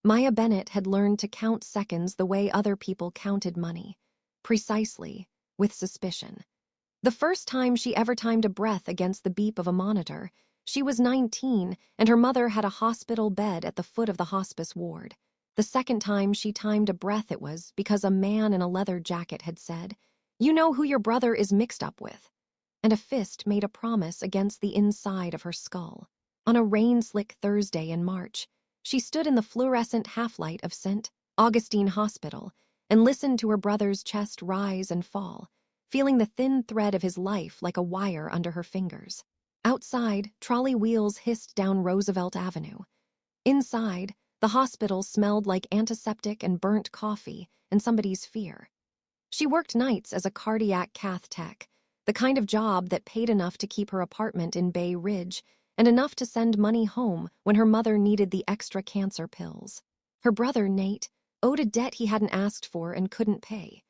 Maya Bennett had learned to count seconds the way other people counted money. Precisely, with suspicion. The first time she ever timed a breath against the beep of a monitor, she was 19 and her mother had a hospital bed at the foot of the hospice ward. The second time she timed a breath it was because a man in a leather jacket had said, "You know who your brother is mixed up with." And a fist made a promise against the inside of her skull. On a rain-slick Thursday in March, she stood in the fluorescent half-light of St. Augustine Hospital and listened to her brother's chest rise and fall, feeling the thin thread of his life like a wire under her fingers. Outside, trolley wheels hissed down Roosevelt Avenue. Inside, the hospital smelled like antiseptic and burnt coffee and somebody's fear. She worked nights as a cardiac cath tech, the kind of job that paid enough to keep her apartment in Bay Ridge and enough to send money home when her mother needed the extra cancer pills. Her brother, Nate, owed a debt he hadn't asked for and couldn't pay.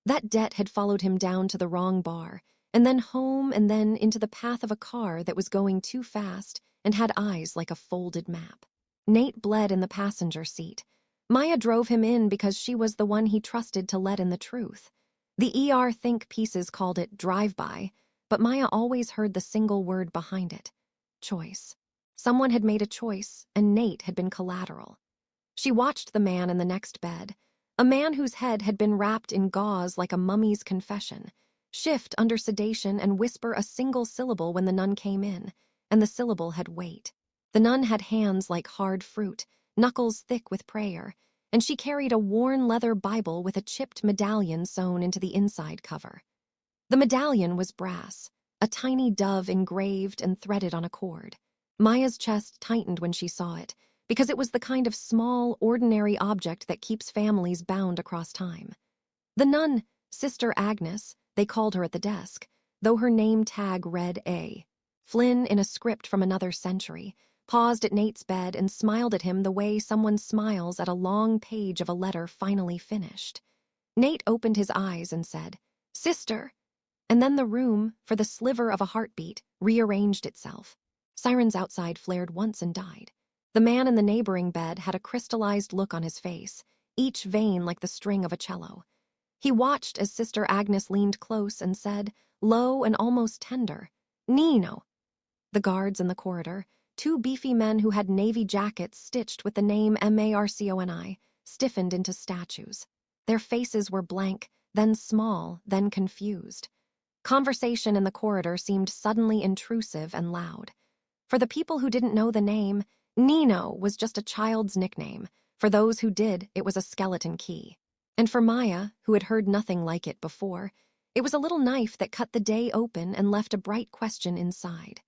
That debt had followed him down to the wrong bar, and then home and then into the path of a car that was going too fast and had eyes like a folded map. Nate bled in the passenger seat. Maya drove him in because she was the one he trusted to let in the truth. The ER think pieces called it drive-by, but Maya always heard the single word behind it: choice. Someone had made a choice, and Nate had been collateral. She watched the man in the next bed, a man whose head had been wrapped in gauze like a mummy's confession, shift under sedation and whisper a single syllable when the nun came in, and the syllable had weight. The nun had hands like hard fruit, knuckles thick with prayer, and she carried a worn leather Bible with a chipped medallion sewn into the inside cover. The medallion was brass, a tiny dove engraved and threaded on a cord. Maya's chest tightened when she saw it, because it was the kind of small, ordinary object that keeps families bound across time. The nun, Sister Agnes, they called her at the desk, though her name tag read A. Flynn, in a script from another century, paused at Nate's bed and smiled at him the way someone smiles at a long page of a letter finally finished. Nate opened his eyes and said, "Sister," and then the room, for the sliver of a heartbeat, rearranged itself. Sirens outside flared once and died. The man in the neighboring bed had a crystallized look on his face, each vein like the string of a cello. He watched as Sister Agnes leaned close and said, low and almost tender, "Nino." The guards in the corridor, two beefy men who had navy jackets stitched with the name Marconi, stiffened into statues. Their faces were blank, then small, then confused. Conversation in the corridor seemed suddenly intrusive and loud. For the people who didn't know the name, Nino was just a child's nickname. For those who did, it was a skeleton key. And for Maya, who had heard nothing like it before, it was a little knife that cut the day open and left a bright question inside.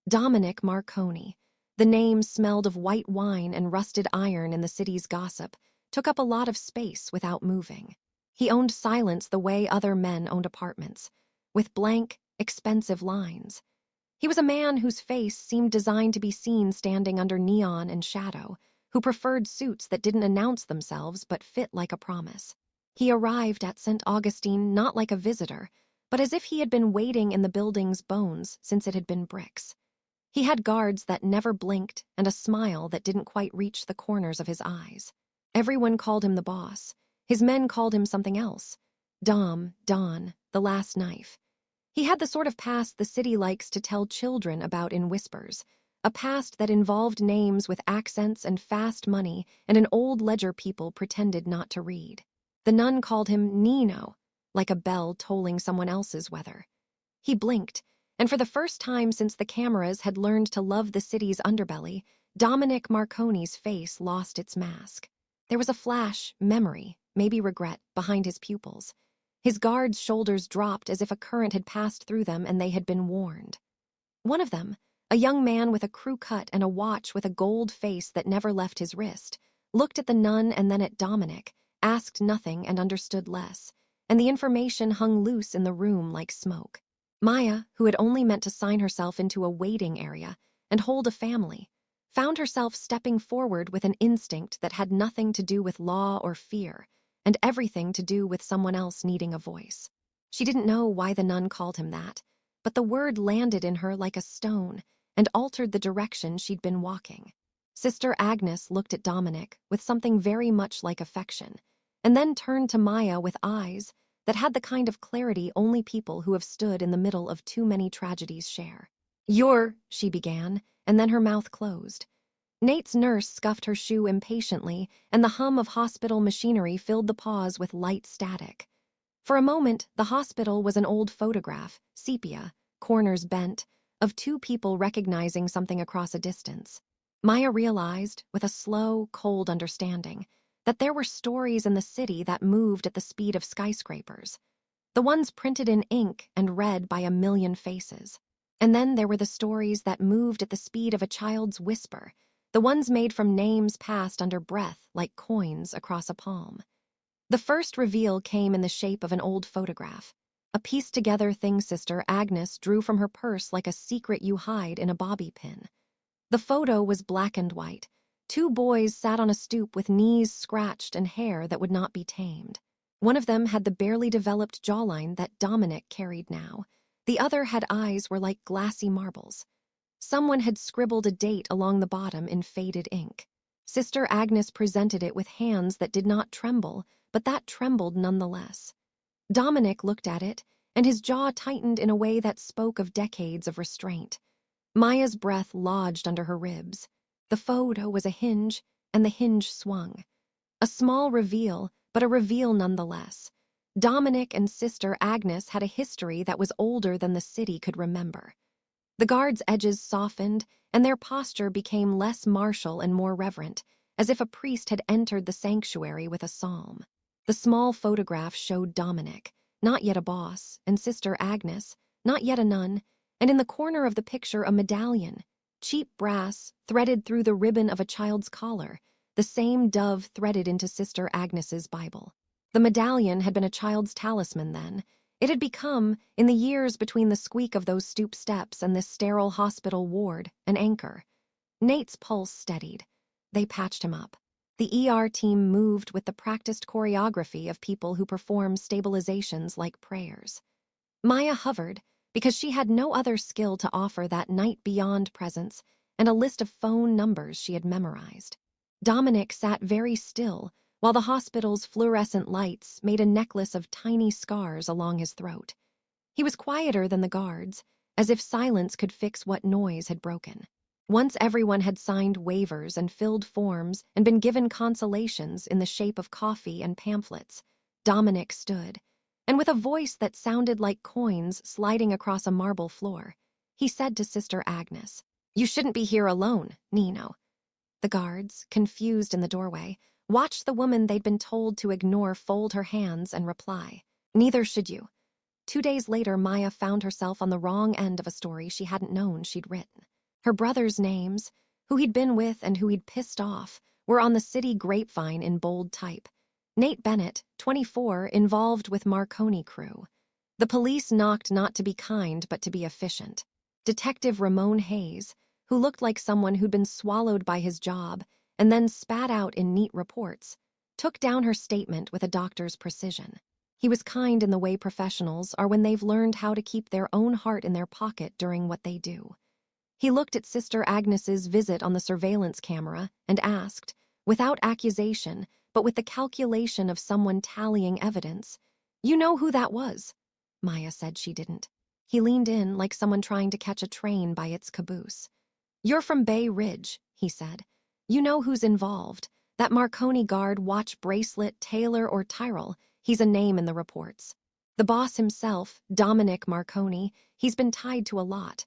Dominic Marconi. The name smelled of white wine and rusted iron in the city's gossip, took up a lot of space without moving. He owned silence the way other men owned apartments, with blank, expensive lines. He was a man whose face seemed designed to be seen standing under neon and shadow, who preferred suits that didn't announce themselves but fit like a promise. He arrived at St. Augustine not like a visitor, but as if he had been waiting in the building's bones since it had been bricks. He had guards that never blinked and a smile that didn't quite reach the corners of his eyes. Everyone called him the boss. His men called him something else. Don, the last knife. He had the sort of past the city likes to tell children about in whispers, a past that involved names with accents and fast money and an old ledger people pretended not to read. The nun called him Nino, like a bell tolling someone else's weather. He blinked, and for the first time since the cameras had learned to love the city's underbelly, Dominic Marconi's face lost its mask. There was a flash, memory, maybe regret, behind his pupils. His guards' shoulders dropped as if a current had passed through them and they had been warned. One of them, a young man with a crew cut and a watch with a gold face that never left his wrist, looked at the nun and then at Dominic, asked nothing and understood less, and the information hung loose in the room like smoke. Maya, who had only meant to sign herself into a waiting area and hold a family, found herself stepping forward with an instinct that had nothing to do with law or fear, and everything to do with someone else needing a voice. She didn't know why the nun called him that, but the word landed in her like a stone and altered the direction she'd been walking. Sister Agnes looked at Dominic with something very much like affection, and then turned to Maya with eyes that had the kind of clarity only people who have stood in the middle of too many tragedies share. She began, and then her mouth closed. Nate's nurse scuffed her shoe impatiently, and the hum of hospital machinery filled the pause with light static. For a moment, the hospital was an old photograph, sepia, corners bent, of two people recognizing something across a distance. Maya realized, with a slow, cold understanding, that there were stories in the city that moved at the speed of skyscrapers. The ones printed in ink and read by a million faces. And then there were the stories that moved at the speed of a child's whisper, the ones made from names passed under breath like coins across a palm. The first reveal came in the shape of an old photograph. A pieced-together thing Sister Agnes drew from her purse like a secret you hide in a bobby pin. The photo was black and white. Two boys sat on a stoop with knees scratched and hair that would not be tamed. One of them had the barely developed jawline that Dominic carried now. The other had eyes were like glassy marbles. Someone had scribbled a date along the bottom in faded ink. Sister Agnes presented it with hands that did not tremble, but that trembled nonetheless. Dominic looked at it, and his jaw tightened in a way that spoke of decades of restraint. Maya's breath lodged under her ribs. The photo was a hinge, and the hinge swung. A small reveal, but a reveal nonetheless. Dominic and Sister Agnes had a history that was older than the city could remember. The guards' edges softened, and their posture became less martial and more reverent, as if a priest had entered the sanctuary with a psalm. The small photograph showed Dominic, not yet a boss, and Sister Agnes, not yet a nun, and in the corner of the picture a medallion, cheap brass, threaded through the ribbon of a child's collar, the same dove threaded into Sister Agnes's Bible. The medallion had been a child's talisman then. It had become, in the years between the squeak of those stoop steps and this sterile hospital ward, an anchor. Nate's pulse steadied. They patched him up. The ER team moved with the practiced choreography of people who perform stabilizations like prayers. Maya hovered, because she had no other skill to offer that night beyond presence and a list of phone numbers she had memorized. Dominic sat very still, while the hospital's fluorescent lights made a necklace of tiny scars along his throat. He was quieter than the guards, as if silence could fix what noise had broken. Once everyone had signed waivers and filled forms and been given consolations in the shape of coffee and pamphlets, Dominic stood, and with a voice that sounded like coins sliding across a marble floor, he said to Sister Agnes, "You shouldn't be here alone, Nino." The guards, confused in the doorway, watched the woman they'd been told to ignore fold her hands and reply, "Neither should you." 2 days later, Maya found herself on the wrong end of a story she hadn't known she'd written. Her brothers' names, who he'd been with and who he'd pissed off, were on the city grapevine in bold type. Nate Bennett, 24, involved with Marconi crew. The police knocked not to be kind but to be efficient. Detective Ramon Hayes, who looked like someone who'd been swallowed by his job and then spat out in neat reports, took down her statement with a doctor's precision. He was kind in the way professionals are when they've learned how to keep their own heart in their pocket during what they do. He looked at Sister Agnes's visit on the surveillance camera and asked, without accusation, but with the calculation of someone tallying evidence, "You know who that was?" Maya said she didn't. He leaned in like someone trying to catch a train by its caboose. "You're from Bay Ridge," he said. "You know who's involved. That Marconi guard, watch bracelet, Taylor or Tyrrell, he's a name in the reports. The boss himself, Dominic Marconi, he's been tied to a lot.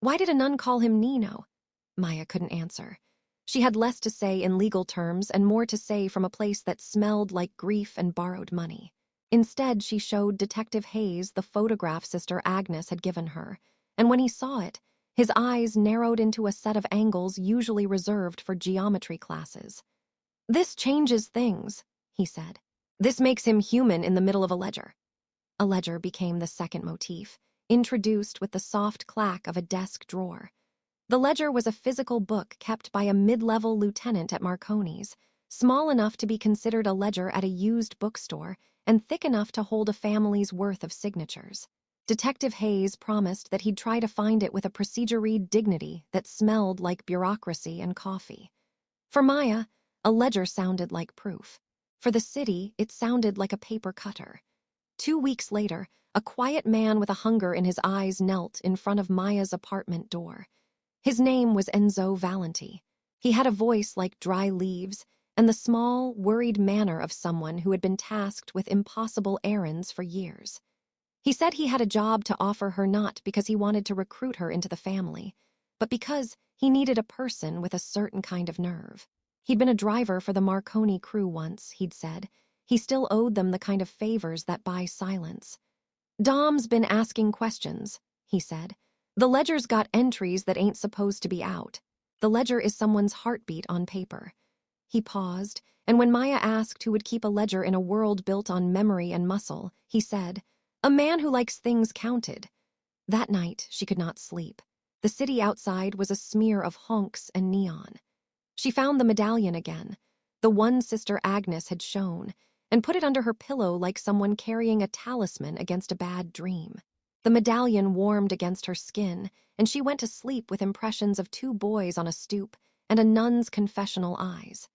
Why did a nun call him Nino?" Maya couldn't answer. She had less to say in legal terms and more to say from a place that smelled like grief and borrowed money. Instead, she showed Detective Hayes the photograph Sister Agnes had given her, and when he saw it, his eyes narrowed into a set of angles usually reserved for geometry classes. "This changes things," he said. "This makes him human in the middle of a ledger." A ledger became the second motif, introduced with the soft clack of a desk drawer. The ledger was a physical book kept by a mid-level lieutenant at Marconi's, small enough to be considered a ledger at a used bookstore and thick enough to hold a family's worth of signatures. Detective Hayes promised that he'd try to find it with a procedure-read dignity that smelled like bureaucracy and coffee. For Maya, a ledger sounded like proof. For the city, it sounded like a paper cutter. 2 weeks later, a quiet man with a hunger in his eyes knelt in front of Maya's apartment door. His name was Enzo Valenti. He had a voice like dry leaves and the small, worried manner of someone who had been tasked with impossible errands for years. He said he had a job to offer her not because he wanted to recruit her into the family, but because he needed a person with a certain kind of nerve. He'd been a driver for the Marconi crew once, he'd said. He still owed them the kind of favors that buy silence. Dom's been asking questions, he said. The ledger's got entries that ain't supposed to be out. The ledger is someone's heartbeat on paper. He paused, and when Maya asked who would keep a ledger in a world built on memory and muscle, he said, "A man who likes things counted." That night, she could not sleep. The city outside was a smear of honks and neon. She found the medallion again, the one Sister Agnes had shown, and put it under her pillow like someone carrying a talisman against a bad dream. The medallion warmed against her skin, and she went to sleep with impressions of 2 boys on a stoop and a nun's confessional eyes.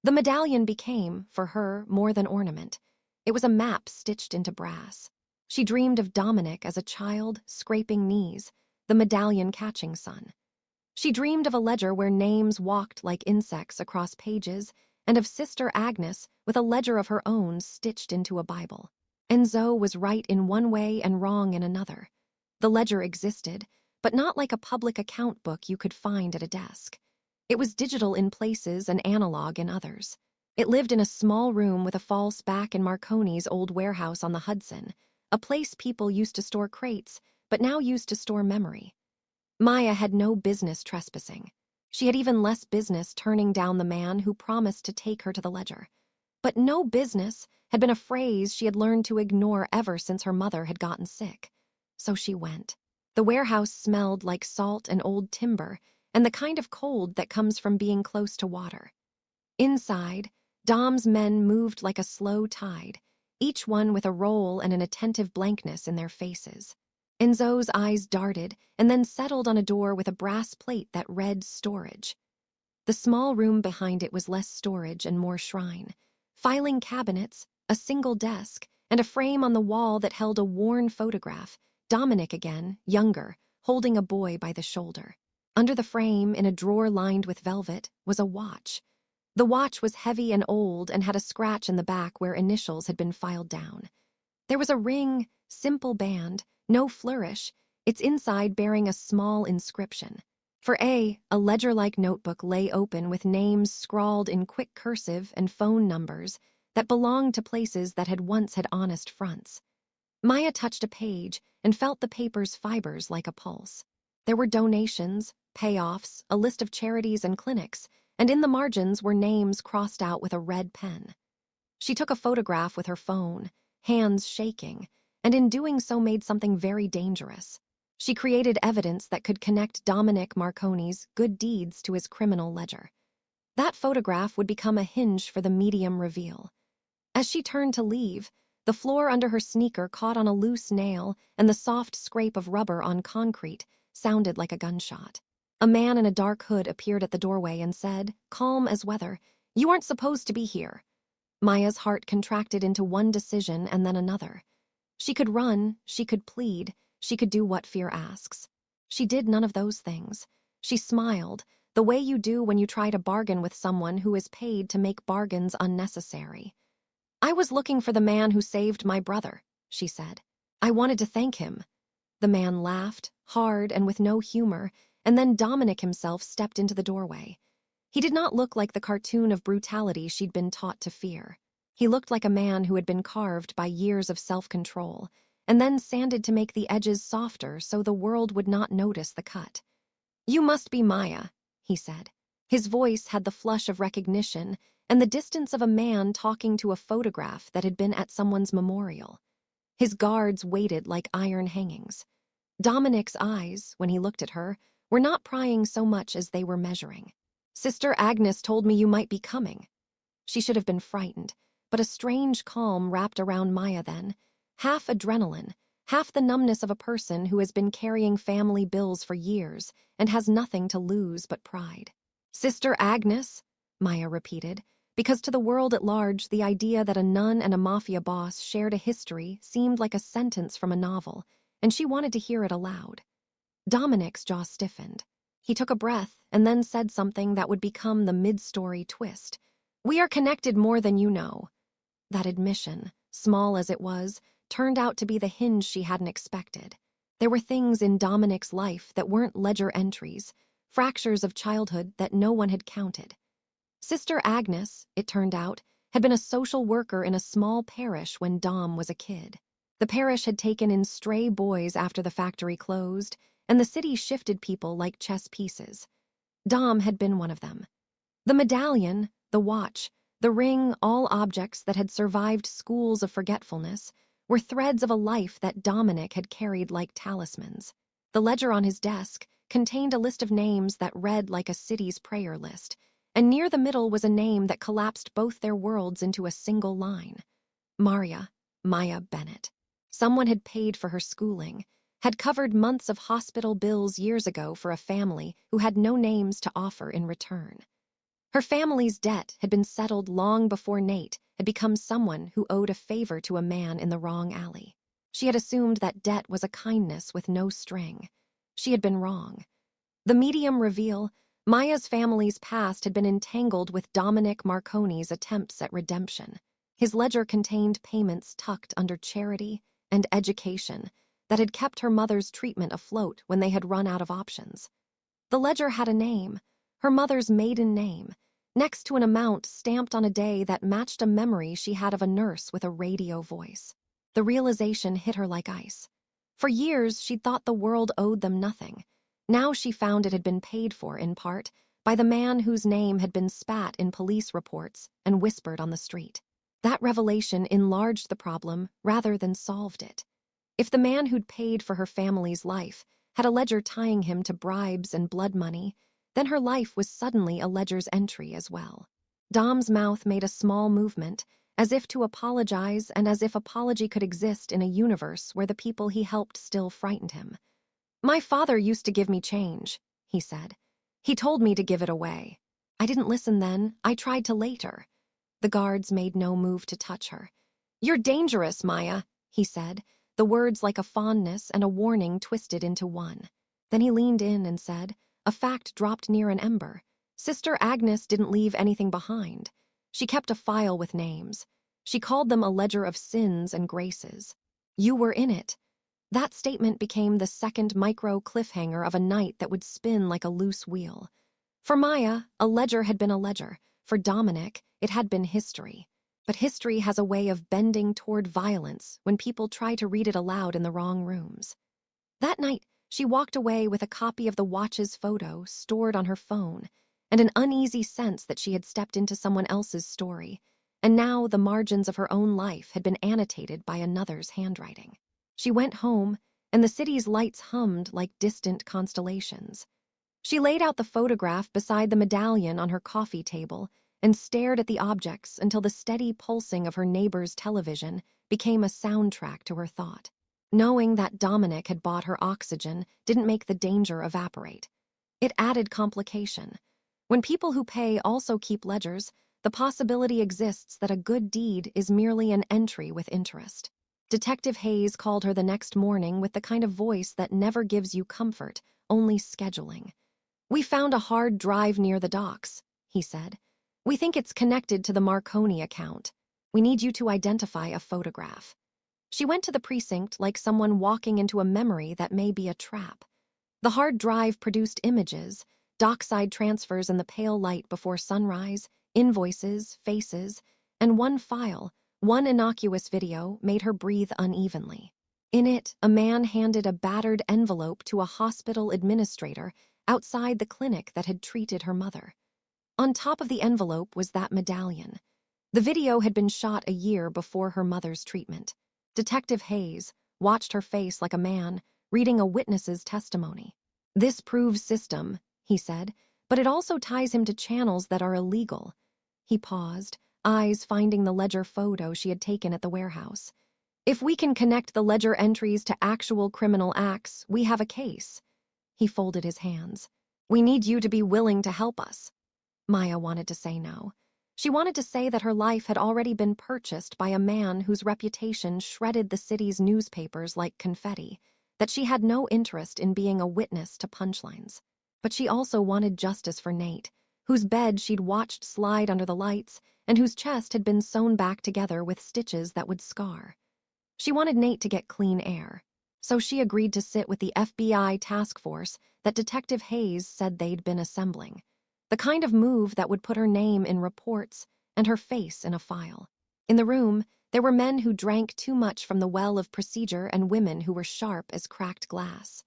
The medallion became, for her, more than ornament. It was a map stitched into brass. She dreamed of Dominic as a child, scraping knees, the medallion catching sun. She dreamed of a ledger where names walked like insects across pages, and of Sister Agnes with a ledger of her own stitched into a Bible. Enzo was right in one way and wrong in another. The ledger existed, but not like a public account book you could find at a desk. It was digital in places and analog in others. It lived in a small room with a false back in Marconi's old warehouse on the Hudson, a place people used to store crates, but now used to store memory. Maya had no business trespassing. She had even less business turning down the man who promised to take her to the ledger. But no business had been a phrase she had learned to ignore ever since her mother had gotten sick. So she went. The warehouse smelled like salt and old timber, and the kind of cold that comes from being close to water. Inside, Dom's men moved like a slow tide, each one with a roll and an attentive blankness in their faces. Enzo's eyes darted and then settled on a door with a brass plate that read storage. The small room behind it was less storage and more shrine. Filing cabinets, a single desk, and a frame on the wall that held a worn photograph, Dominic again, younger, holding a boy by the shoulder. Under the frame, in a drawer lined with velvet, was a watch. The watch was heavy and old and had a scratch in the back where initials had been filed down. There was a ring, simple band, no flourish, its inside bearing a small inscription. For a ledger-like notebook lay open with names scrawled in quick cursive and phone numbers that belonged to places that had once had honest fronts. Maya touched a page and felt the paper's fibers like a pulse. There were donations, payoffs, a list of charities and clinics, and in the margins were names crossed out with a red pen. She took a photograph with her phone, hands shaking, and in doing so made something very dangerous. She created evidence that could connect Dominic Marconi's good deeds to his criminal ledger. That photograph would become a hinge for the medium reveal. As she turned to leave, the floor under her sneaker caught on a loose nail, and the soft scrape of rubber on concrete sounded like a gunshot. A man in a dark hood appeared at the doorway and said, calm as weather, "You aren't supposed to be here." Maya's heart contracted into one decision and then another. She could run, she could plead, she could do what fear asks. She did none of those things. She smiled, the way you do when you try to bargain with someone who is paid to make bargains unnecessary. "I was looking for the man who saved my brother," she said. "I wanted to thank him." The man laughed, hard and with no humor, and then Dominic himself stepped into the doorway. He did not look like the cartoon of brutality she'd been taught to fear. He looked like a man who had been carved by years of self-control, and then sanded to make the edges softer so the world would not notice the cut. "You must be Maya," he said. His voice had the flush of recognition and the distance of a man talking to a photograph that had been at someone's memorial. His guards waited like iron hangings. Dominic's eyes, when he looked at her, were not prying so much as they were measuring. "Sister Agnes told me you might be coming." She should have been frightened, but a strange calm wrapped around Maya then, half adrenaline, half the numbness of a person who has been carrying family bills for years and has nothing to lose but pride. "Sister Agnes?" Maya repeated, because to the world at large, the idea that a nun and a mafia boss shared a history seemed like a sentence from a novel, and she wanted to hear it aloud. Dominic's jaw stiffened. He took a breath and then said something that would become the mid-story twist. "We are connected more than you know." That admission, small as it was, turned out to be the hinge she hadn't expected. There were things in Dominic's life that weren't ledger entries, fractures of childhood that no one had counted. Sister Agnes, it turned out, had been a social worker in a small parish when Dom was a kid. The parish had taken in stray boys after the factory closed, and the city shifted people like chess pieces. Dom had been one of them. The medallion, the watch, the ring, all objects that had survived schools of forgetfulness, were threads of a life that Dominic had carried like talismans. The ledger on his desk contained a list of names that read like a city's prayer list, and near the middle was a name that collapsed both their worlds into a single line. Maya Bennett. Someone had paid for her schooling, had covered months of hospital bills years ago for a family who had no names to offer in return. Her family's debt had been settled long before Nate had become someone who owed a favor to a man in the wrong alley. She had assumed that debt was a kindness with no string. She had been wrong. The medium reveal, Maya's family's past had been entangled with Dominic Marconi's attempts at redemption. His ledger contained payments tucked under charity and education that had kept her mother's treatment afloat when they had run out of options. The ledger had a name, her mother's maiden name, next to an amount stamped on a day that matched a memory she had of a nurse with a radio voice. The realization hit her like ice. For years, she'd thought the world owed them nothing. Now she found it had been paid for, in part, by the man whose name had been spat in police reports and whispered on the street. That revelation enlarged the problem rather than solved it. If the man who'd paid for her family's life had a ledger tying him to bribes and blood money, then her life was suddenly a ledger's entry as well. Dom's mouth made a small movement, as if to apologize and as if apology could exist in a universe where the people he helped still frightened him. "My father used to give me change," he said. "He told me to give it away. I didn't listen then, I tried to later." The guards made no move to touch her. "You're dangerous, Maya," he said, the words like a fondness and a warning twisted into one. Then he leaned in and said, a fact dropped near an ember. Sister Agnes didn't leave anything behind. She kept a file with names. She called them a ledger of sins and graces. You were in it. That statement became the second micro cliffhanger of a night that would spin like a loose wheel. For Maya, a ledger had been a ledger. For Dominic, it had been history. But history has a way of bending toward violence when people try to read it aloud in the wrong rooms. That night, she walked away with a copy of the watch's photo stored on her phone and an uneasy sense that she had stepped into someone else's story, and now the margins of her own life had been annotated by another's handwriting. She went home, and the city's lights hummed like distant constellations. She laid out the photograph beside the medallion on her coffee table and stared at the objects until the steady pulsing of her neighbor's television became a soundtrack to her thought. Knowing that Dominic had bought her oxygen didn't make the danger evaporate. It added complication. When people who pay also keep ledgers, the possibility exists that a good deed is merely an entry with interest. Detective Hayes called her the next morning with the kind of voice that never gives you comfort, only scheduling. "We found a hard drive near the docks," he said. "We think it's connected to the Marconi account. We need you to identify a photograph." She went to the precinct like someone walking into a memory that may be a trap. The hard drive produced images, dockside transfers in the pale light before sunrise, invoices, faces, and one file, one innocuous video, made her breathe unevenly. In it, a man handed a battered envelope to a hospital administrator outside the clinic that had treated her mother. On top of the envelope was that medallion. The video had been shot a year before her mother's treatment. Detective Hayes watched her face like a man reading a witness's testimony. "This proves system," he said, "but it also ties him to channels that are illegal." He paused, eyes finding the ledger photo she had taken at the warehouse. "If we can connect the ledger entries to actual criminal acts, we have a case." He folded his hands. "We need you to be willing to help us." Maya wanted to say no. She wanted to say that her life had already been purchased by a man whose reputation shredded the city's newspapers like confetti, that she had no interest in being a witness to punchlines. But she also wanted justice for Nate, whose bed she'd watched slide under the lights and whose chest had been sewn back together with stitches that would scar. She wanted Nate to get clean air, so she agreed to sit with the FBI task force that Detective Hayes said they'd been assembling. The kind of move that would put her name in reports and her face in a file. In the room, there were men who drank too much from the well of procedure and women who were sharp as cracked glass.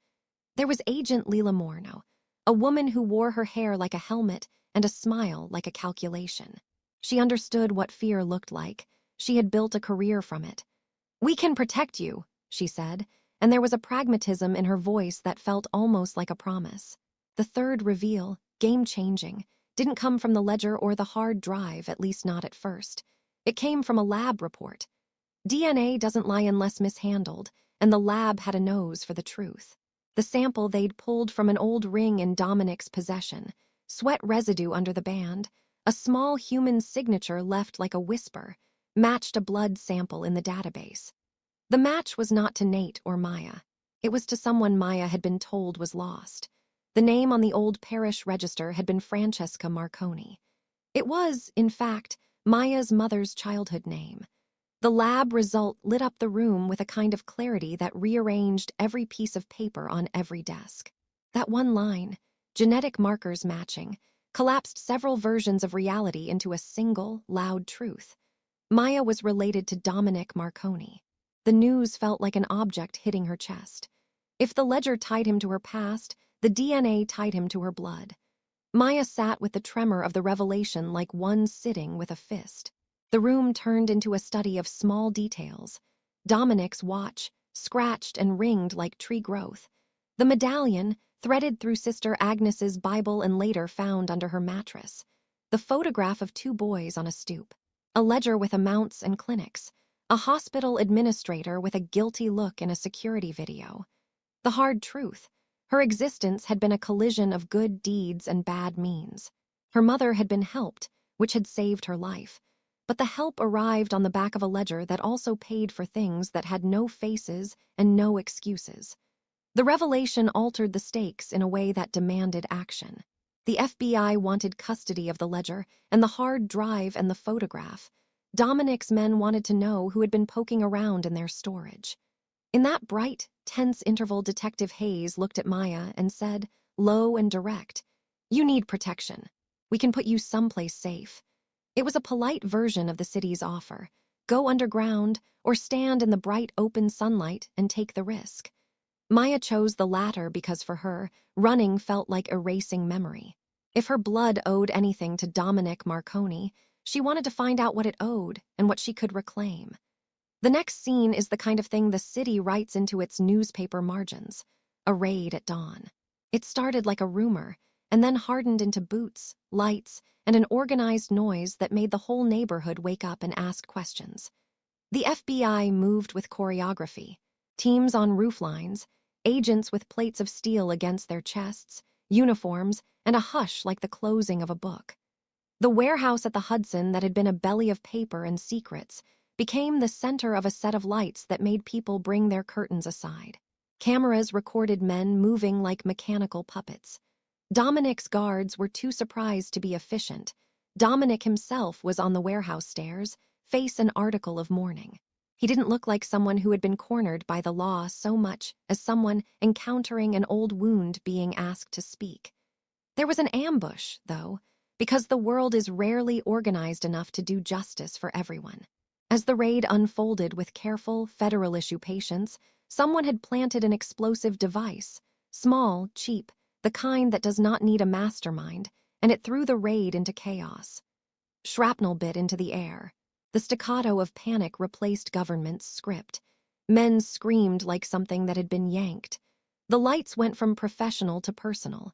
There was Agent Leela Morno, a woman who wore her hair like a helmet and a smile like a calculation. She understood what fear looked like. She had built a career from it. "We can protect you," she said, and there was a pragmatism in her voice that felt almost like a promise. The third reveal, game-changing, didn't come from the ledger or the hard drive, at least not at first. It came from a lab report. DNA doesn't lie unless mishandled, and the lab had a nose for the truth. The sample they'd pulled from an old ring in Dominic's possession, sweat residue under the band, a small human signature left like a whisper, matched a blood sample in the database. The match was not to Nate or Maya. It was to someone Maya had been told was lost. The name on the old parish register had been Francesca Marconi. It was, in fact, Maya's mother's childhood name. The lab result lit up the room with a kind of clarity that rearranged every piece of paper on every desk. That one line, genetic markers matching, collapsed several versions of reality into a single, loud truth. Maya was related to Dominic Marconi. The news felt like an object hitting her chest. If the ledger tied him to her past, the DNA tied him to her blood. Maya sat with the tremor of the revelation like one sitting with a fist. The room turned into a study of small details. Dominic's watch, scratched and ringed like tree growth. The medallion, threaded through Sister Agnes's Bible and later found under her mattress. The photograph of two boys on a stoop. A ledger with amounts and clinics. A hospital administrator with a guilty look in a security video. The hard truth. Her existence had been a collision of good deeds and bad means. Her mother had been helped, which had saved her life. But the help arrived on the back of a ledger that also paid for things that had no faces and no excuses. The revelation altered the stakes in a way that demanded action. The FBI wanted custody of the ledger and the hard drive and the photograph. Dominic's men wanted to know who had been poking around in their storage. In that bright, tense interval, Detective Hayes looked at Maya and said, low and direct, "You need protection. We can put you someplace safe." It was a polite version of the city's offer. Go underground or stand in the bright open sunlight and take the risk. Maya chose the latter because for her, running felt like erasing memory. If her blood owed anything to Dominic Marconi, she wanted to find out what it owed and what she could reclaim. The next scene is the kind of thing the city writes into its newspaper margins. A raid at dawn. It started like a rumor, and then hardened into boots, lights, and an organized noise that made the whole neighborhood wake up and ask questions. The FBI moved with choreography. Teams on rooflines, agents with plates of steel against their chests, uniforms, and a hush like the closing of a book. The warehouse at the Hudson that had been a belly of paper and secrets became the center of a set of lights that made people bring their curtains aside. Cameras recorded men moving like mechanical puppets. Dominic's guards were too surprised to be efficient. Dominic himself was on the warehouse stairs, face an article of mourning. He didn't look like someone who had been cornered by the law so much as someone encountering an old wound being asked to speak. There was an ambush, though, because the world is rarely organized enough to do justice for everyone. As the raid unfolded with careful, federal-issue patience, someone had planted an explosive device, small, cheap, the kind that does not need a mastermind, and it threw the raid into chaos. Shrapnel bit into the air. The staccato of panic replaced government's script. Men screamed like something that had been yanked. The lights went from professional to personal.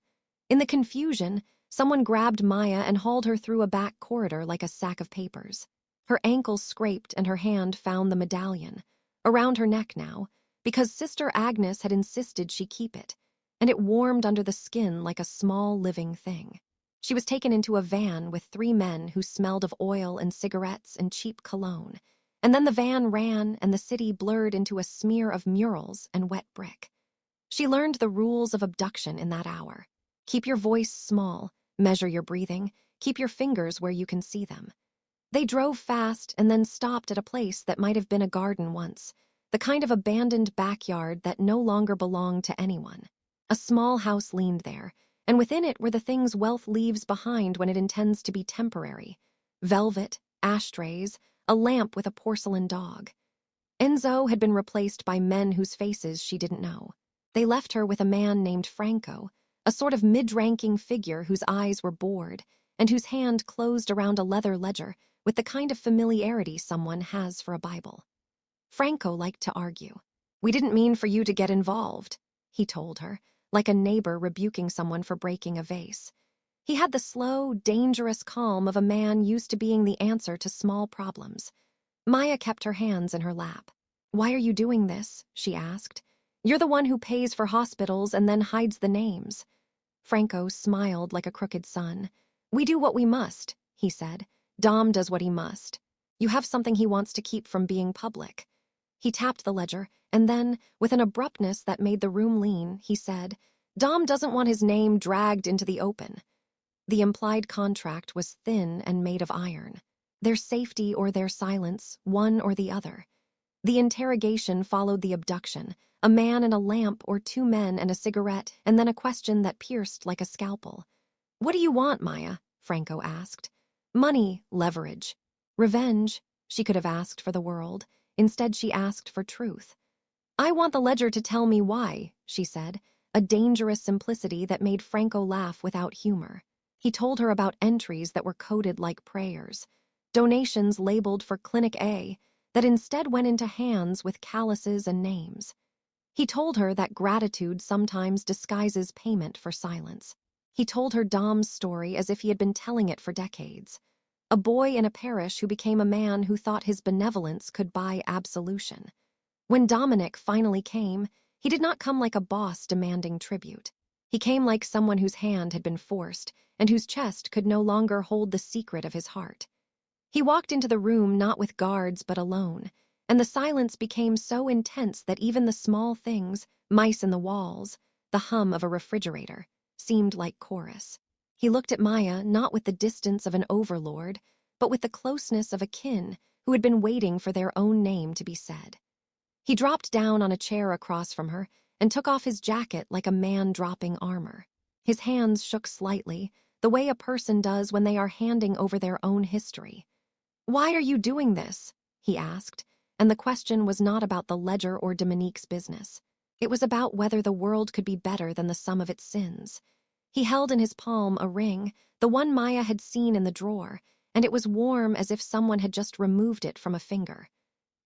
In the confusion, someone grabbed Maya and hauled her through a back corridor like a sack of papers. Her ankle scraped and her hand found the medallion, around her neck now, because Sister Agnes had insisted she keep it, and it warmed under the skin like a small living thing. She was taken into a van with 3 men who smelled of oil and cigarettes and cheap cologne. And then the van ran and the city blurred into a smear of murals and wet brick. She learned the rules of abduction in that hour. Keep your voice small, measure your breathing, keep your fingers where you can see them. They drove fast and then stopped at a place that might have been a garden once, the kind of abandoned backyard that no longer belonged to anyone. A small house leaned there, and within it were the things wealth leaves behind when it intends to be temporary: velvet, ashtrays, a lamp with a porcelain dog. Enzo had been replaced by men whose faces she didn't know. They left her with a man named Franco, a sort of mid-ranking figure whose eyes were bored and whose hand closed around a leather ledger with the kind of familiarity someone has for a Bible. Franco liked to argue. "We didn't mean for you to get involved," he told her, like a neighbor rebuking someone for breaking a vase. He had the slow, dangerous calm of a man used to being the answer to small problems. Maya kept her hands in her lap. "Why are you doing this?" she asked. "You're the one who pays for hospitals and then hides the names." Franco smiled like a crooked son. "We do what we must," he said. "Dom does what he must. You have something he wants to keep from being public." He tapped the ledger, and then, with an abruptness that made the room lean, he said, "Dom doesn't want his name dragged into the open." The implied contract was thin and made of iron. Their safety or their silence, one or the other. The interrogation followed the abduction, a man and a lamp or 2 men and a cigarette, and then a question that pierced like a scalpel. "What do you want, Maya?" Franco asked. "Money, leverage. Revenge," she could have asked for the world. Instead, she asked for truth. "I want the ledger to tell me why," she said, a dangerous simplicity that made Franco laugh without humor. He told her about entries that were coded like prayers, donations labeled for Clinic A that instead went into hands with calluses and names. He told her that gratitude sometimes disguises payment for silence. He told her Dom's story as if he had been telling it for decades. A boy in a parish who became a man who thought his benevolence could buy absolution. When Dominic finally came, he did not come like a boss demanding tribute. He came like someone whose hand had been forced and whose chest could no longer hold the secret of his heart. He walked into the room not with guards but alone, and the silence became so intense that even the small things, mice in the walls, the hum of a refrigerator, seemed like chorus. He looked at Maya not with the distance of an overlord, but with the closeness of a kin who had been waiting for their own name to be said. He dropped down on a chair across from her and took off his jacket like a man dropping armor. His hands shook slightly, the way a person does when they are handing over their own history. "Why are you doing this?" he asked, and the question was not about the ledger or Dominique's business. It was about whether the world could be better than the sum of its sins. He held in his palm a ring, the one Maya had seen in the drawer, and it was warm as if someone had just removed it from a finger.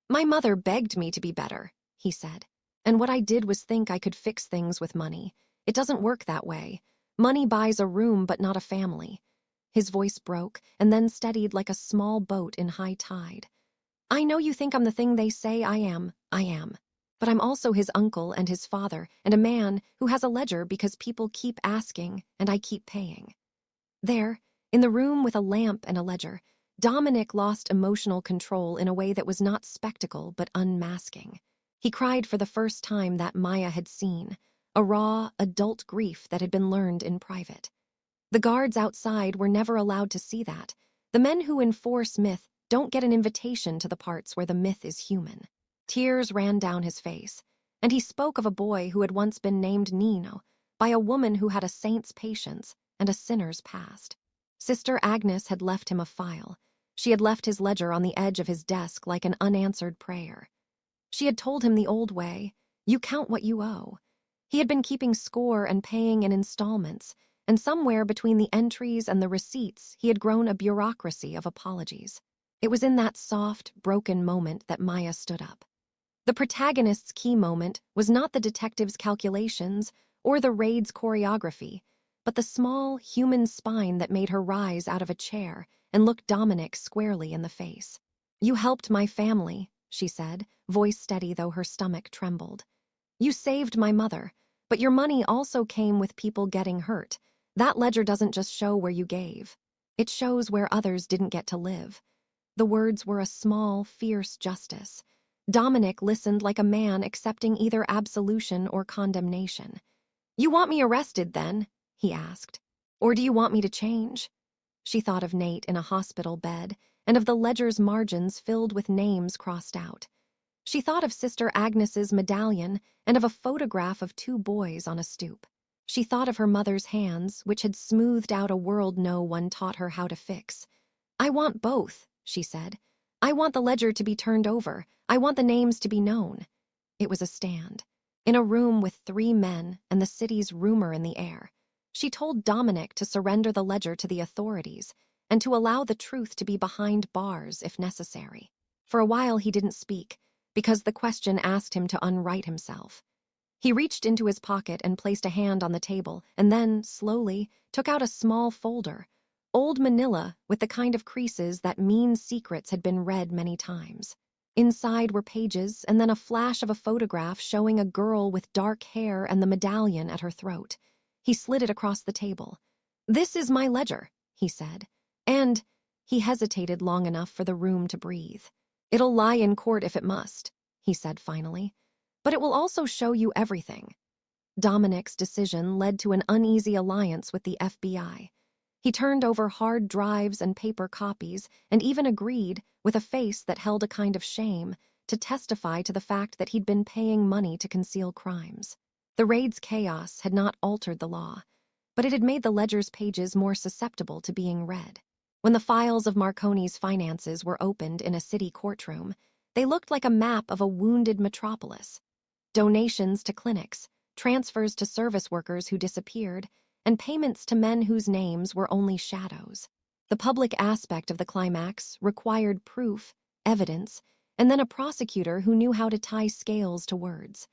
"My mother begged me to be better," he said, "and what I did was think I could fix things with money. It doesn't work that way. Money buys a room but not a family." His voice broke and then steadied like a small boat in high tide. "I know you think I'm the thing they say I am. But I'm also his uncle and his father and a man who has a ledger because people keep asking and I keep paying." There, in the room with a lamp and a ledger, Dominic lost emotional control in a way that was not spectacle but unmasking. He cried for the first time that Maya had seen, a raw, adult grief that had been learned in private. The guards outside were never allowed to see that. The men who enforce myth don't get an invitation to the parts where the myth is human. Tears ran down his face, and he spoke of a boy who had once been named Nino, by a woman who had a saint's patience and a sinner's past. Sister Agnes had left him a file. She had left his ledger on the edge of his desk like an unanswered prayer. She had told him the old way, "You count what you owe." He had been keeping score and paying in installments, and somewhere between the entries and the receipts he had grown a bureaucracy of apologies. It was in that soft, broken moment that Maya stood up. The protagonist's key moment was not the detective's calculations or the raid's choreography, but the small, human spine that made her rise out of a chair and look Dominic squarely in the face. "You helped my family," she said, voice steady though her stomach trembled. "You saved my mother, but your money also came with people getting hurt. That ledger doesn't just show where you gave. It shows where others didn't get to live. The words were a small, fierce justice. Dominic listened like a man accepting either absolution or condemnation. "You want me arrested, then?" he asked. "Or do you want me to change?" She thought of Nate in a hospital bed and of the ledger's margins filled with names crossed out. She thought of Sister Agnes's medallion and of a photograph of two boys on a stoop. She thought of her mother's hands, which had smoothed out a world no one taught her how to fix. "I want both," she said. "I want the ledger to be turned over. I want the names to be known." It was a stand. In a room with 3 men and the city's rumor in the air. She told Dominic to surrender the ledger to the authorities and to allow the truth to be behind bars if necessary. For a while he didn't speak, because the question asked him to unwrite himself. He reached into his pocket and placed a hand on the table and then, slowly, took out a small folder, old manila with the kind of creases that mean secrets had been read many times. Inside were pages and then a flash of a photograph showing a girl with dark hair and the medallion at her throat. He slid it across the table. "This is my ledger," he said, and he hesitated long enough for the room to breathe. "It'll lie in court if it must," he said finally, "but it will also show you everything." Dominic's decision led to an uneasy alliance with the FBI. He turned over hard drives and paper copies and even agreed, with a face that held a kind of shame, to testify to the fact that he'd been paying money to conceal crimes. The raid's chaos had not altered the law, but it had made the ledger's pages more susceptible to being read. When the files of Marconi's finances were opened in a city courtroom, they looked like a map of a wounded metropolis. Donations to clinics, transfers to service workers who disappeared, and payments to men whose names were only shadows. The public aspect of the climax required proof, evidence, and then a prosecutor who knew how to tie scales to words.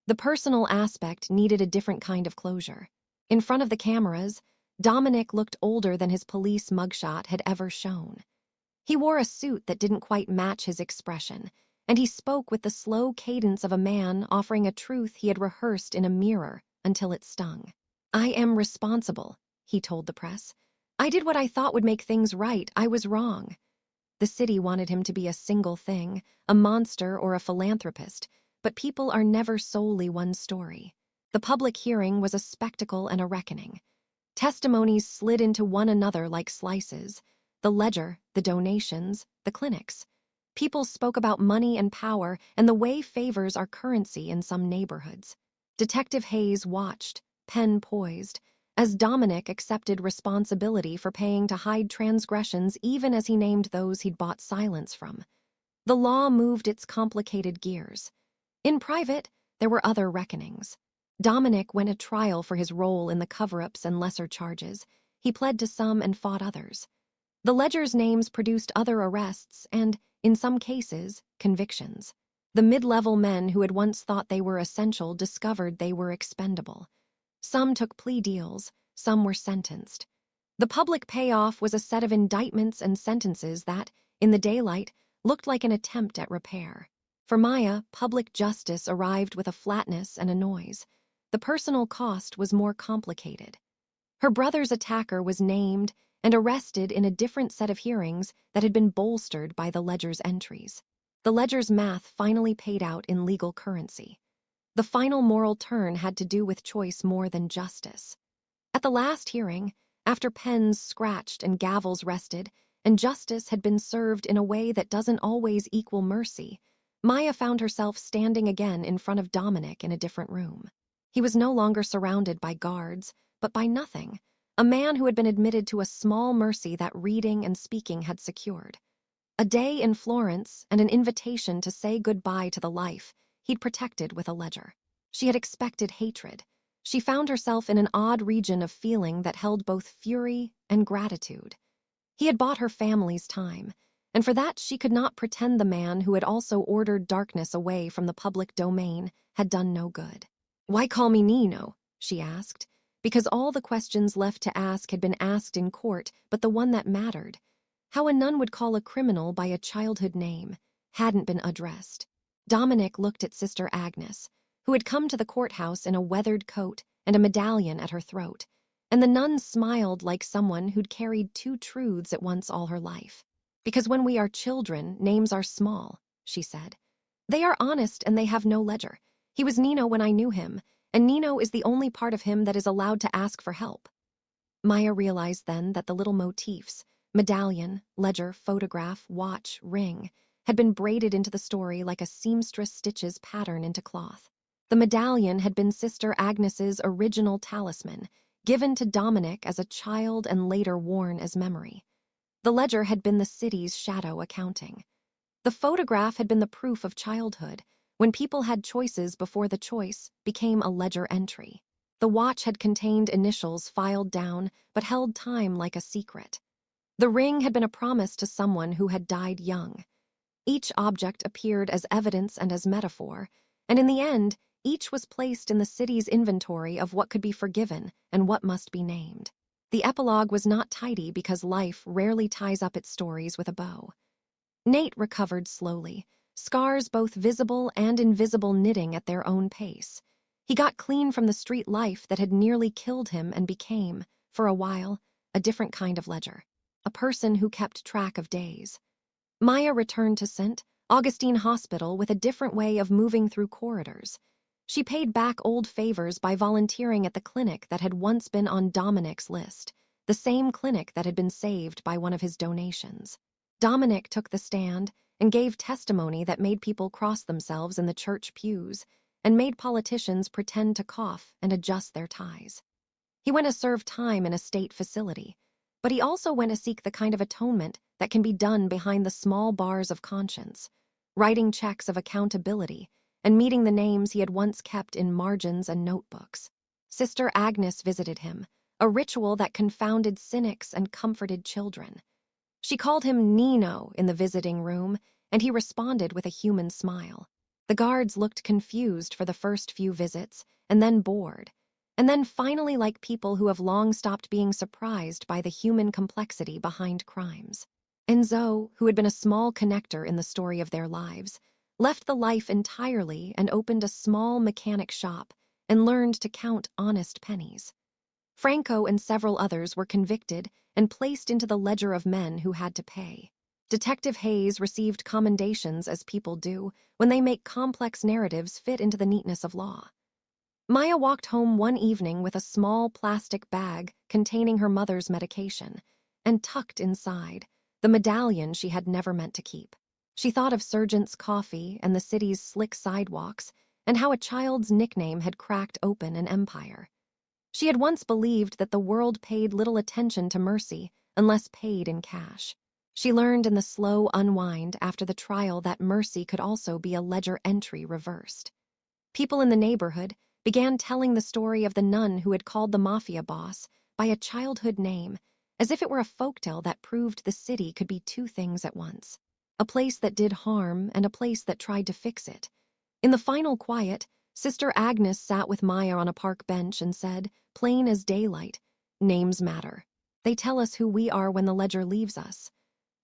The personal aspect needed a different kind of closure. In front of the cameras, Dominic looked older than his police mugshot had ever shown. He wore a suit that didn't quite match his expression, and he spoke with the slow cadence of a man offering a truth he had rehearsed in a mirror until it stung. "I am responsible," he told the press. "I did what I thought would make things right. I was wrong." The city wanted him to be a single thing, a monster or a philanthropist, but people are never solely one story. The public hearing was a spectacle and a reckoning. Testimonies slid into one another like slices. The ledger, the donations, the clinics. People spoke about money and power and the way favors are currency in some neighborhoods. Detective Hayes watched, pen poised, as Dominic accepted responsibility for paying to hide transgressions even as he named those he'd bought silence from. The law moved its complicated gears. In private, there were other reckonings. Dominic went to trial for his role in the cover-ups and lesser charges. He pled to some and fought others. The ledger's names produced other arrests and, in some cases, convictions. The mid-level men who had once thought they were essential discovered they were expendable. Some took plea deals, some were sentenced. The public payoff was a set of indictments and sentences that, in the daylight, looked like an attempt at repair. For Maya, public justice arrived with a flatness and a noise. The personal cost was more complicated. Her brother's attacker was named and arrested in a different set of hearings that had been bolstered by the ledger's entries. The ledger's math finally paid out in legal currency. The final moral turn had to do with choice more than justice. At the last hearing, after pens scratched and gavels rested, and justice had been served in a way that doesn't always equal mercy, Maya found herself standing again in front of Dominic in a different room. He was no longer surrounded by guards, but by nothing, a man who had been admitted to a small mercy that reading and speaking had secured. A day in Florence and an invitation to say goodbye to the life he'd protected with a ledger. She had expected hatred. She found herself in an odd region of feeling that held both fury and gratitude. He had bought her family's time, and for that she could not pretend the man who had also ordered darkness away from the public domain had done no good. "Why call me Nino?" she asked, because all the questions left to ask had been asked in court, but the one that mattered, how a nun would call a criminal by a childhood name, hadn't been addressed. Dominic looked at Sister Agnes, who had come to the courthouse in a weathered coat and a medallion at her throat. And the nun smiled like someone who'd carried two truths at once all her life. Because when we are children, names are small, she said. They are honest and they have no ledger. He was Nino when I knew him, and Nino is the only part of him that is allowed to ask for help. Maya realized then that the little motifs, medallion, ledger, photograph, watch, ring, had been braided into the story like a seamstress stitches pattern into cloth. The medallion had been Sister Agnes's original talisman, given to Dominic as a child and later worn as memory. The ledger had been the city's shadow accounting. The photograph had been the proof of childhood, when people had choices before the choice became a ledger entry. The watch had contained initials filed down, but held time like a secret. The ring had been a promise to someone who had died young. Each object appeared as evidence and as metaphor, and in the end, each was placed in the city's inventory of what could be forgiven and what must be named. The epilogue was not tidy because life rarely ties up its stories with a bow. Nate recovered slowly, scars both visible and invisible knitting at their own pace. He got clean from the street life that had nearly killed him and became, for a while, a different kind of ledger, a person who kept track of days. Maya returned to St. Augustine Hospital with a different way of moving through corridors. She paid back old favors by volunteering at the clinic that had once been on Dominic's list, the same clinic that had been saved by one of his donations. Dominic took the stand and gave testimony that made people cross themselves in the church pews and made politicians pretend to cough and adjust their ties. He went to serve time in a state facility, but he also went to seek the kind of atonement that can be done behind the small bars of conscience, writing checks of accountability and meeting the names he had once kept in margins and notebooks. Sister Agnes visited him, a ritual that confounded cynics and comforted children. She called him Nino in the visiting room, and he responded with a human smile. The guards looked confused for the first few visits, and then bored, and then finally like people who have long stopped being surprised by the human complexity behind crimes. Enzo, who had been a small connector in the story of their lives, left the life entirely and opened a small mechanic shop and learned to count honest pennies. Franco and several others were convicted and placed into the ledger of men who had to pay. Detective Hayes received commendations as people do when they make complex narratives fit into the neatness of law. Maya walked home one evening with a small plastic bag containing her mother's medication, and tucked inside, the medallion she had never meant to keep. She thought of Sergeant's coffee and the city's slick sidewalks, and how a child's nickname had cracked open an empire. She had once believed that the world paid little attention to mercy unless paid in cash. She learned in the slow unwind after the trial that mercy could also be a ledger entry reversed. People in the neighborhood began telling the story of the nun who had called the Mafia boss by a childhood name, as if it were a folktale that proved the city could be two things at once, a place that did harm and a place that tried to fix it. In the final quiet, Sister Agnes sat with Maya on a park bench and said, plain as daylight, names matter. They tell us who we are when the ledger leaves us.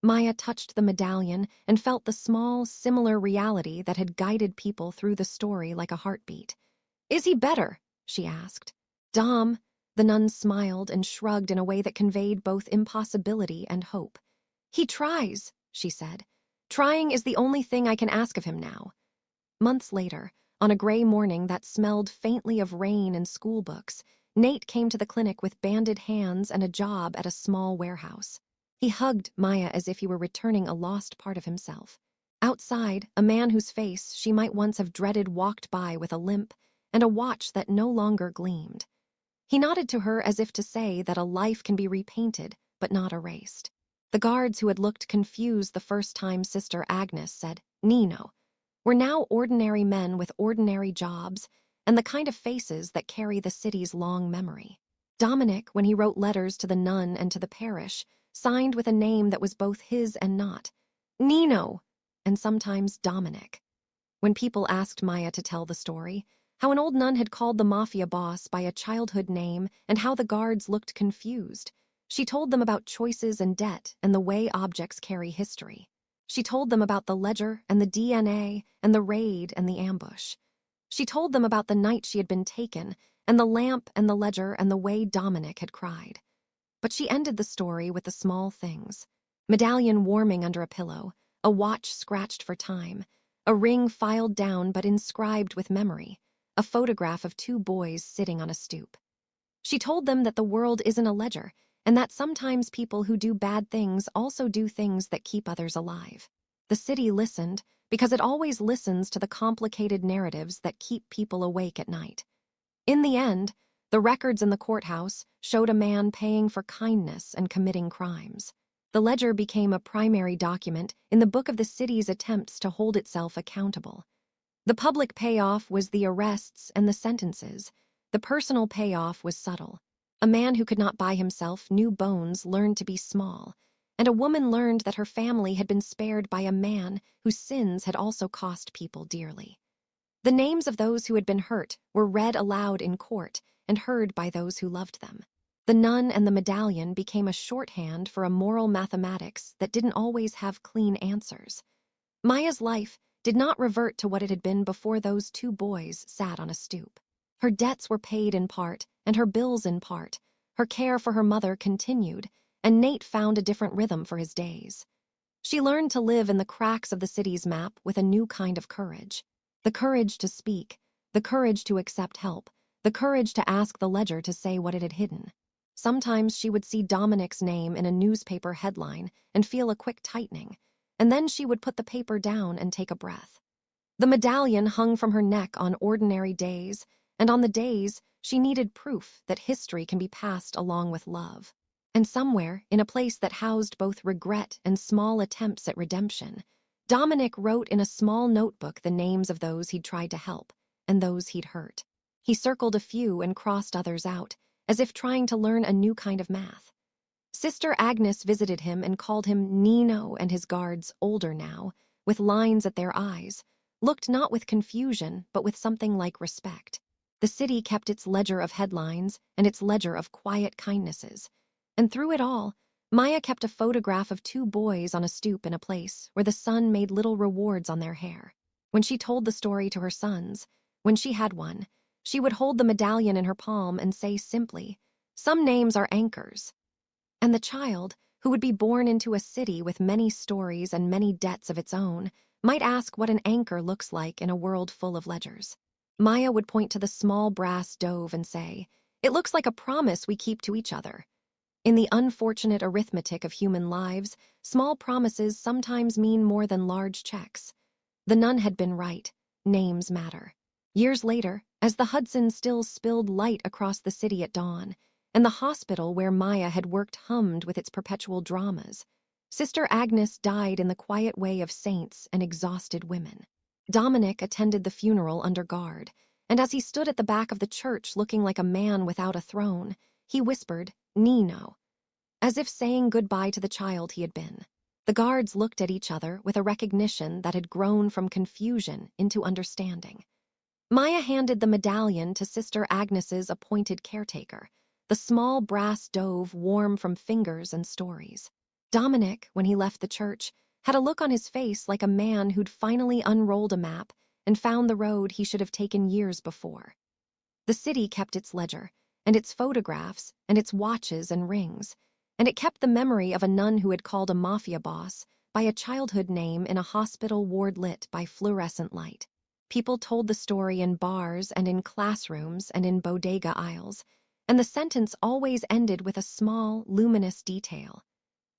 Maya touched the medallion and felt the small, similar reality that had guided people through the story like a heartbeat. Is he better? She asked. Dom, the nun smiled and shrugged in a way that conveyed both impossibility and hope. He tries, she said. Trying is the only thing I can ask of him now. Months later, on a gray morning that smelled faintly of rain and school books, Nate came to the clinic with banded hands and a job at a small warehouse. He hugged Maya as if he were returning a lost part of himself. Outside, a man whose face she might once have dreaded walked by with a limp and a watch that no longer gleamed. He nodded to her as if to say that a life can be repainted but not erased. The guards who had looked confused the first time Sister Agnes said, Nino, were now ordinary men with ordinary jobs and the kind of faces that carry the city's long memory. Dominic, when he wrote letters to the nun and to the parish, signed with a name that was both his and not, Nino, and sometimes Dominic. When people asked Maya to tell the story, how an old nun had called the Mafia boss by a childhood name and how the guards looked confused, she told them about choices and debt and the way objects carry history. She told them about the ledger and the DNA and the raid and the ambush. She told them about the night she had been taken and the lamp and the ledger and the way Dominic had cried. But she ended the story with the small things. Medallion warming under a pillow, a watch scratched for time, a ring filed down but inscribed with memory, a photograph of two boys sitting on a stoop. She told them that the world isn't a ledger, and that sometimes people who do bad things also do things that keep others alive. The city listened, because it always listens to the complicated narratives that keep people awake at night. In the end, the records in the courthouse showed a man paying for kindness and committing crimes. The ledger became a primary document in the book of the city's attempts to hold itself accountable. The public payoff was the arrests and the sentences. The personal payoff was subtle. A man who could not buy himself new bones learned to be small, and a woman learned that her family had been spared by a man whose sins had also cost people dearly. The names of those who had been hurt were read aloud in court and heard by those who loved them. The nun and the medallion became a shorthand for a moral mathematics that didn't always have clean answers. Maya's life did not revert to what it had been before those two boys sat on a stoop. Her debts were paid in part, and her bills in part. Her care for her mother continued, and Nate found a different rhythm for his days. She learned to live in the cracks of the city's map with a new kind of courage. The courage to speak, the courage to accept help, the courage to ask the ledger to say what it had hidden. Sometimes she would see Dominic's name in a newspaper headline and feel a quick tightening, and then she would put the paper down and take a breath. The medallion hung from her neck on ordinary days, and on the days she needed proof that history can be passed along with love. And somewhere, in a place that housed both regret and small attempts at redemption, Dominic wrote in a small notebook the names of those he'd tried to help and those he'd hurt. He circled a few and crossed others out, as if trying to learn a new kind of math. Sister Agnes visited him and called him Nino, and his guards, older now, with lines at their eyes, looked not with confusion but with something like respect. The city kept its ledger of headlines and its ledger of quiet kindnesses, and through it all, Maya kept a photograph of two boys on a stoop in a place where the sun made little rewards on their hair. When she told the story to her sons, when she had one, she would hold the medallion in her palm and say simply, "Some names are anchors." And the child, who would be born into a city with many stories and many debts of its own, might ask what an anchor looks like in a world full of ledgers. Maya would point to the small brass dove and say, "It looks like a promise we keep to each other." In the unfortunate arithmetic of human lives, small promises sometimes mean more than large checks. The nun had been right. Names matter. Years later, as the Hudson still spilled light across the city at dawn, and the hospital where Maya had worked hummed with its perpetual dramas, Sister Agnes died in the quiet way of saints and exhausted women. Dominic attended the funeral under guard, and as he stood at the back of the church looking like a man without a throne, he whispered, "Nino," as if saying goodbye to the child he had been. The guards looked at each other with a recognition that had grown from confusion into understanding. Maya handed the medallion to Sister Agnes's appointed caretaker, the small brass dove warm from fingers and stories. Dominic, when he left the church, had a look on his face like a man who'd finally unrolled a map and found the road he should have taken years before. The city kept its ledger, and its photographs, and its watches and rings, and it kept the memory of a nun who had called a Mafia boss by a childhood name in a hospital ward lit by fluorescent light. People told the story in bars and in classrooms and in bodega aisles, and the sentence always ended with a small, luminous detail.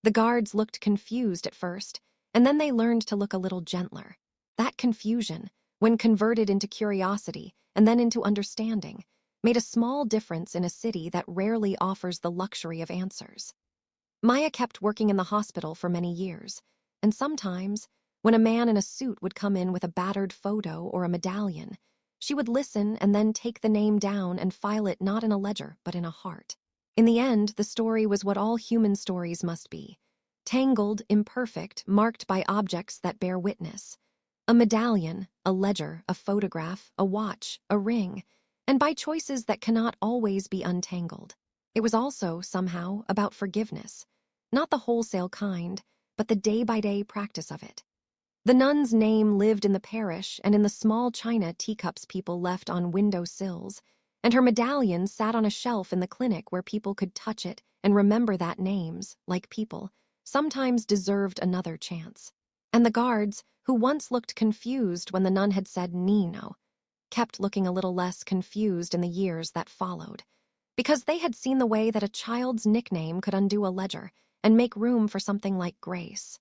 The guards looked confused at first, and then they learned to look a little gentler. That confusion, when converted into curiosity and then into understanding, made a small difference in a city that rarely offers the luxury of answers. Maya kept working in the hospital for many years, and sometimes, when a man in a suit would come in with a battered photo or a medallion, she would listen and then take the name down and file it not in a ledger but in a heart. In the end, the story was what all human stories must be: tangled, imperfect, marked by objects that bear witness. A medallion, a ledger, a photograph, a watch, a ring, and by choices that cannot always be untangled. It was also, somehow, about forgiveness, not the wholesale kind, but the day-by-day practice of it. The nun's name lived in the parish and in the small china teacups people left on window sills, and her medallion sat on a shelf in the clinic where people could touch it and remember that names, like people, sometimes deserved another chance. And the guards, who once looked confused when the nun had said Nino, kept looking a little less confused in the years that followed, because they had seen the way that a child's nickname could undo a ledger and make room for something like grace.